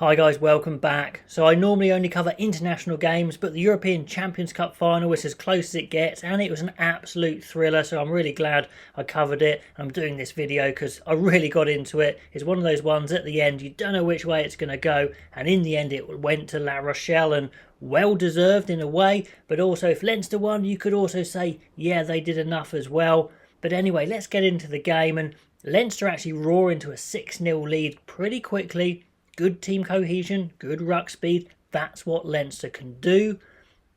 Hi guys, welcome back. So I normally only cover international games, but the European Champions Cup final was as close as it gets, and it was an absolute thriller, so I'm really glad I covered it. I'm doing this video because I really got into it. It's one of those ones at the end, you don't know which way it's going to go, and in the end it went to La Rochelle, and well deserved in a way, but also if Leinster won, you could also say, yeah, they did enough as well. But anyway, let's get into the game, and Leinster actually roar into a 6-0 lead pretty quickly. Good team cohesion, good ruck speed, that's what Leinster can do,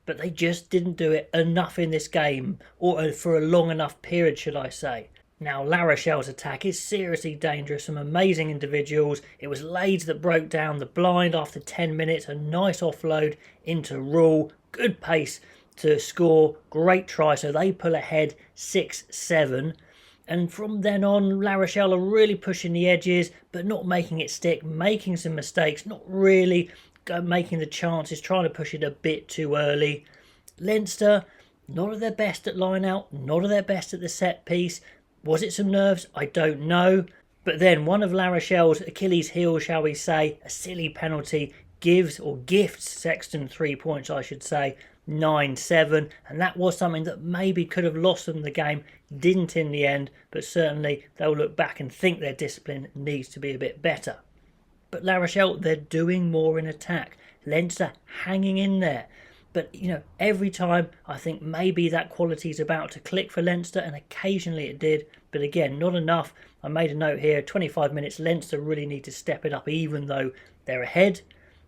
but they just didn't do it enough in this game, or for a long enough period, should I say. Now, La Rochelle's attack is seriously dangerous, some amazing individuals. It was Leeds that broke down the blind after 10 minutes, a nice offload into Rule, good pace to score, great try, so they pull ahead 6-7. And from then on, La Rochelle are really pushing the edges, but not making it stick, making some mistakes, not really making the chances, trying to push it a bit too early. Leinster, not at their best at line out, not at their best at the set piece. Was it some nerves? I don't know. But then one of La Rochelle's Achilles' heels, shall we say, a silly penalty, gives or gifts Sexton 3 points, I should say, 9-7, and that was something that maybe could have lost them the game, didn't in the end, but certainly they'll look back and think their discipline needs to be a bit better. But La Rochelle, they're doing more in attack. Leinster hanging in there. But, every time I think maybe that quality is about to click for Leinster, and occasionally it did, but again, not enough. I made a note here, 25 minutes, Leinster really need to step it up even though they're ahead.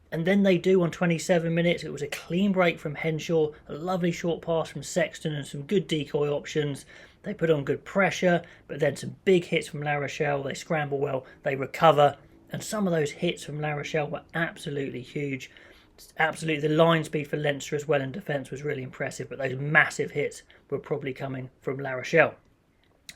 And then they do on 27 minutes. It was a clean break from Henshaw, a lovely short pass from Sexton and some good decoy options. They put on good pressure, but then some big hits from La Rochelle. They scramble well, they recover. And some of those hits from La Rochelle were absolutely huge. Absolutely, the line speed for Leinster as well in defence was really impressive, but those massive hits were probably coming from La Rochelle.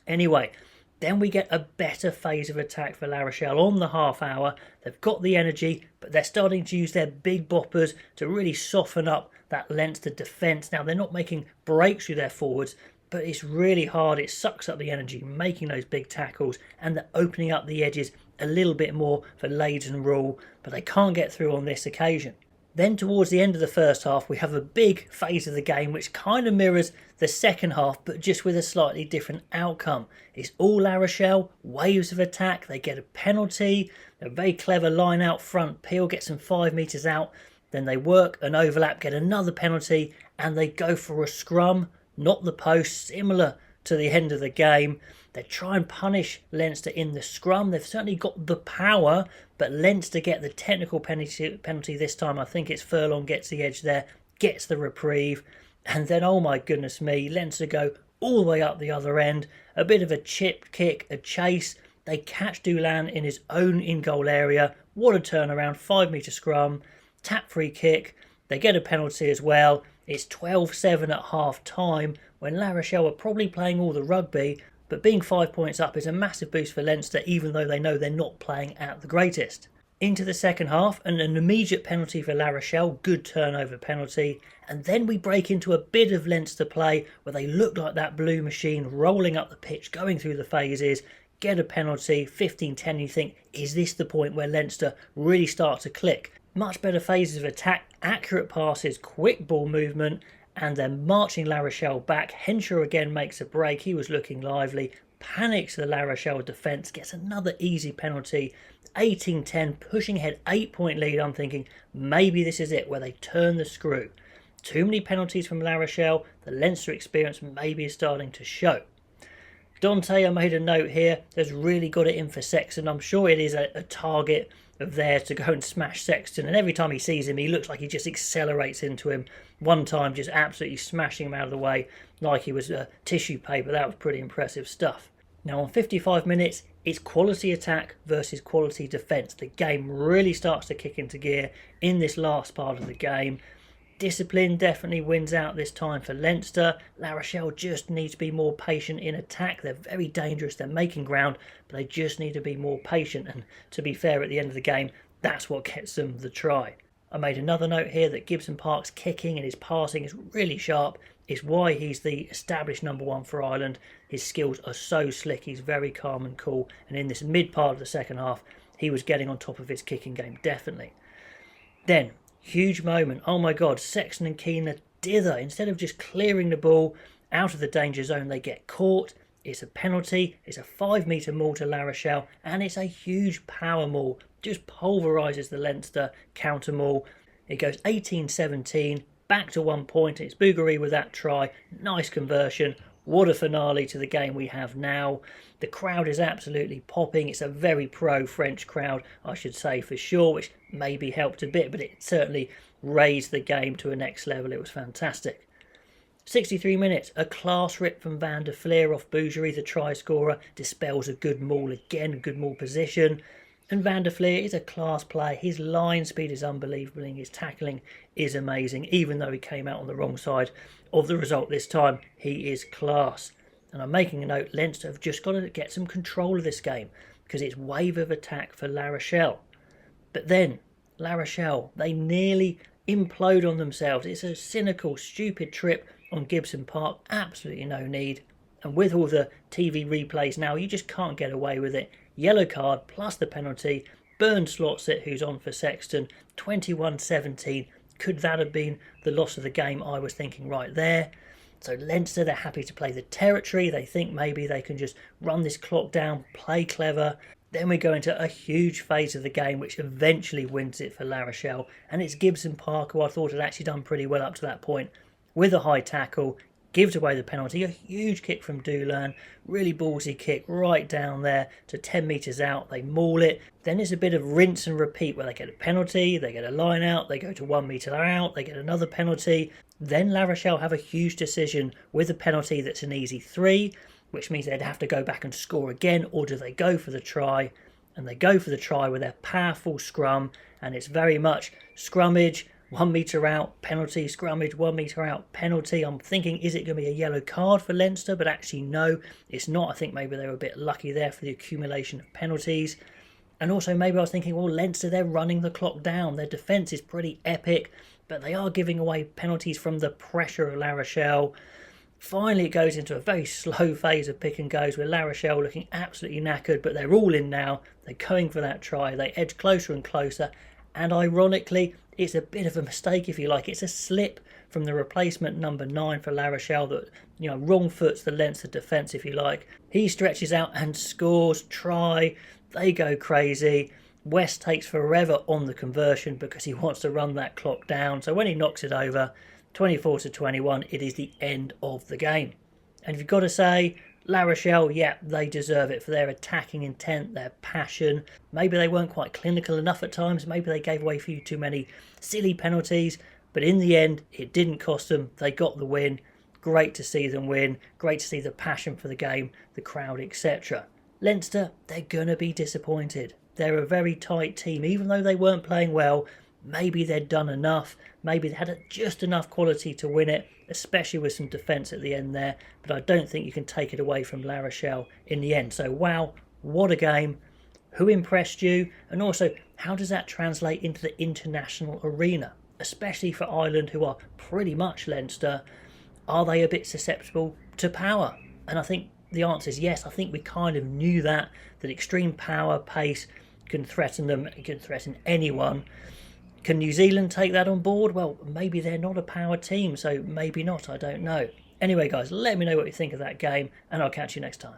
Anyway, then we get a better phase of attack for La Rochelle on the half hour. They've got the energy, but they're starting to use their big boppers to really soften up that Leinster defence. Now, they're not making breaks through their forwards, but it's really hard. It sucks up the energy, making those big tackles, and they're opening up the edges a little bit more for Leeds and Rule, but they can't get through on this occasion. Then towards the end of the first half, we have a big phase of the game which kind of mirrors the second half, but just with a slightly different outcome. It's all La Rochelle, waves of attack, they get a penalty, a very clever line out front, Peel gets them 5 metres out, then they work an overlap, get another penalty, and they go for a scrum, not the post, similar to the end of the game. They try and punish Leinster in the scrum. They've certainly got the power, but Leinster get the technical penalty this time. I think it's Furlong gets the edge there, gets the reprieve, and then, oh my goodness me, Leinster go all the way up the other end. A bit of a chip kick, a chase. They catch Doolan in his own in-goal area. What a turnaround, 5 metre scrum, tap free kick. They get a penalty as well. It's 12-7 at half time when La Rochelle are probably playing all the rugby, but being 5 points up is a massive boost for Leinster, even though they know they're not playing at the greatest. Into the second half, and an immediate penalty for La Rochelle, good turnover penalty, and then we break into a bit of Leinster play where they look like that blue machine rolling up the pitch, going through the phases, get a penalty, 15-10, you think, is this the point where Leinster really start to click? Much better phases of attack, accurate passes, quick ball movement, and then marching La Rochelle back. Henshaw again makes a break, he was looking lively, panics the La Rochelle defence, gets another easy penalty, 18-10, pushing ahead, 8-point lead. I'm thinking maybe this is it, where they turn the screw. Too many penalties from La Rochelle, the Leinster experience maybe is starting to show. Dante, I made a note here, has really got it in for Sexton. I'm sure it is a target of theirs to go and smash Sexton, and every time he sees him he looks like he just accelerates into him. One time just absolutely smashing him out of the way like he was tissue paper. That was pretty impressive stuff. Now on 55 minutes it's quality attack versus quality defence. The game really starts to kick into gear in this last part of the game. Discipline definitely wins out this time for Leinster. La Rochelle just need to be more patient in attack. They're very dangerous, they're making ground, but they just need to be more patient, and to be fair, at the end of the game, that's what gets them the try. I made another note here that Gibson Park's kicking and his passing is really sharp. It's why he's the established number one for Ireland. His skills are so slick, he's very calm and cool, and in this mid part of the second half, he was getting on top of his kicking game, definitely. Then, huge moment. Oh my God, Sexton and Keane dither. Instead of just clearing the ball out of the danger zone, they get caught. It's a penalty. It's a 5-metre maul to La Rochelle, and it's a huge power maul. Just pulverises the Leinster counter maul. It goes 18-17, back to 1 point. It's Bougary with that try. Nice conversion. What a finale to the game we have now. The crowd is absolutely popping. It's a very pro-French crowd, I should say, for sure, which maybe helped a bit, but it certainly raised the game to a next level. It was fantastic. 63 minutes, a class rip from Van der Fleer off Bougary, the try scorer, dispels a good maul again, a good maul position. And Van der Fleer is a class player. His line speed is unbelievable and his tackling is amazing. Even though he came out on the wrong side of the result this time, he is class. And I'm making a note, Leinster have just got to get some control of this game because it's wave of attack for La Rochelle. But then, La Rochelle, they nearly implode on themselves. It's a cynical, stupid trip on Gibson Park. Absolutely no need. And with all the TV replays now, you just can't get away with it. Yellow card plus the penalty. Burn slots it, who's on for Sexton. 21-17. Could that have been the loss of the game? I was thinking right there. So Leinster, they're happy to play the territory. They think maybe they can just run this clock down, play clever. Then we go into a huge phase of the game, which eventually wins it for La Rochelle. And it's Gibson Park, who I thought had actually done pretty well up to that point, with a high tackle. Gives away the penalty, a huge kick from Doolan, really ballsy kick right down there to 10 metres out, they maul it. Then it's a bit of rinse and repeat where they get a penalty, they get a line out, they go to 1 metre out, they get another penalty. Then La Rochelle have a huge decision with a penalty that's an easy 3, which means they'd have to go back and score again, or do they go for the try? And they go for the try with their powerful scrum, and it's very much scrummage, 1 metre out, penalty, scrummage, 1 metre out, penalty. I'm thinking, is it going to be a yellow card for Leinster? But actually, no, it's not. I think maybe they were a bit lucky there for the accumulation of penalties. And also, maybe I was thinking, well, Leinster, they're running the clock down. Their defence is pretty epic, but they are giving away penalties from the pressure of La Rochelle. Finally, it goes into a very slow phase of pick and goes with La Rochelle looking absolutely knackered, but they're all in now. They're going for that try. They edge closer and closer. And ironically, it's a bit of a mistake, if you like. It's a slip from the replacement number 9 for La Rochelle that, wrong foots the Leinster defence, if you like. He stretches out and scores. Try. They go crazy. West takes forever on the conversion because he wants to run that clock down. So when he knocks it over, 24-21, it is the end of the game. And if you've got to say, La Rochelle, yeah, they deserve it for their attacking intent, their passion. Maybe they weren't quite clinical enough at times. Maybe they gave away a few too many silly penalties. But in the end, it didn't cost them. They got the win. Great to see them win. Great to see the passion for the game, the crowd, etc. Leinster, they're going to be disappointed. They're a very tight team. Even though they weren't playing well, maybe they'd done enough. Maybe they had just enough quality to win it, especially with some defence at the end there. But I don't think you can take it away from La Rochelle in the end. So, wow, what a game. Who impressed you? And also, how does that translate into the international arena? Especially for Ireland, who are pretty much Leinster. Are they a bit susceptible to power? And I think the answer is yes. I think we kind of knew that extreme power, pace can threaten them. It can threaten anyone. Can New Zealand take that on board? Well, maybe they're not a power team, so maybe not, I don't know. Anyway, guys, let me know what you think of that game, and I'll catch you next time.